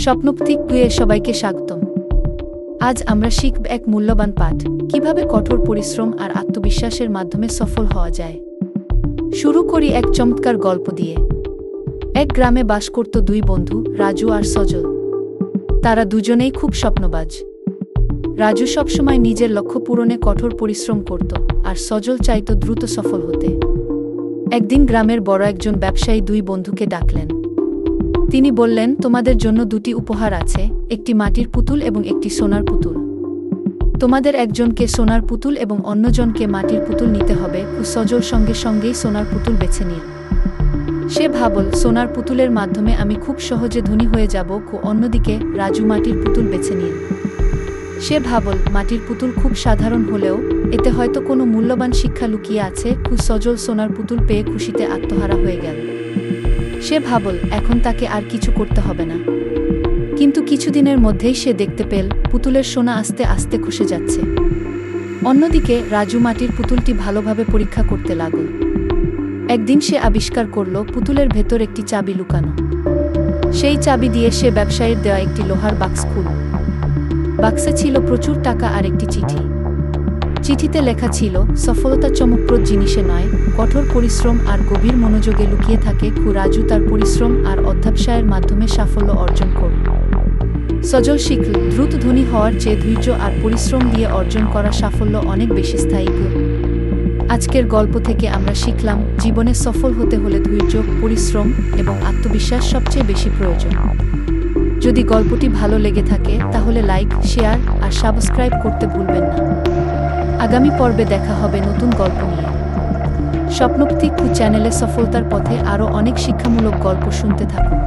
স্বপ্নপ্রতীক কুয়ে সবাইকে স্বাগতম। আজ আমরা শিখব এক মূল্যবান পাঠ, কিভাবে কঠোর পরিশ্রম আর আত্মবিশ্বাসের মাধ্যমে সফল হওয়া যায়। শুরু করি এক চমৎকার গল্প দিয়ে। এক গ্রামে বাস করত দুই বন্ধু, রাজু আর সজল। তারা দুজনেই খুব স্বপ্নবাজ। রাজু সবসময় নিজের লক্ষ্য পূরণে কঠোর পরিশ্রম করত, আর সজল চাইত দ্রুত সফল হতে। একদিন গ্রামের বড় একজন ব্যবসায়ী দুই বন্ধুকে ডাকলেন। তিনি বললেন, তোমাদের জন্য দুটি উপহার আছে, একটি মাটির পুতুল এবং একটি সোনার পুতুল। তোমাদের একজনকে সোনার পুতুল এবং অন্যজনকে মাটির পুতুল নিতে হবে। সজল সঙ্গে সঙ্গেই সোনার পুতুল বেছে নিল। সে ভাবল, সোনার পুতুলের মাধ্যমে আমি খুব সহজে ধনী হয়ে যাব। অন্যদিকে রাজু মাটির পুতুল বেছে নিল। সে ভাবল, মাটির পুতুল খুব সাধারণ হলেও এতে হয়তো কোনো মূল্যবান শিক্ষা লুকিয়ে আছে। সজল সোনার পুতুল পেয়ে খুশিতে আত্মহারা হয়ে গেল। সে ভাবল, এখন তাকে আর কিছু করতে হবে না। কিন্তু কিছুদিনের মধ্যেই সে দেখতে পেল পুতুলের সোনা আস্তে আস্তে খসে যাচ্ছে। অন্যদিকে রাজু মাটির পুতুলটি ভালোভাবে পরীক্ষা করতে লাগল। একদিন সে আবিষ্কার করল পুতুলের ভেতর একটি চাবি লুকানো। সেই চাবি দিয়ে সে ব্যবসায়ীর দেওয়া একটি লোহার বাক্স খুলল। বাক্সে ছিল প্রচুর টাকা আর একটি চিঠি। চিঠিতে লেখা ছিল, সফলতা চমকপ্রদ জিনিসে নয়, কঠোর পরিশ্রম আর গভীর মনোযোগে লুকিয়ে থাকে। রাজু তার পরিশ্রম আর অধ্যবসায়ের মাধ্যমে সাফল্য অর্জন করল। সজল শিখল, দ্রুত ধনী হওয়ার চেয়ে ধৈর্য আর পরিশ্রম দিয়ে অর্জন করা সাফল্য অনেক বেশি স্থায়ী। আজকের গল্প থেকে আমরা শিখলাম, জীবনে সফল হতে হলে ধৈর্য, পরিশ্রম এবং আত্মবিশ্বাস সবচেয়ে বেশি প্রয়োজন। যদি গল্পটি ভালো লেগে থাকে তাহলে লাইক, শেয়ার আর সাবস্ক্রাইব করতে ভুলবেন না। আগামী পর্বে দেখা হবে নতুন গল্প নিয়ে। স্বপ্নপ্রতীক চ্যানেলে সফলতার পথে আরও অনেক শিক্ষামূলক গল্প শুনতে থাকুন।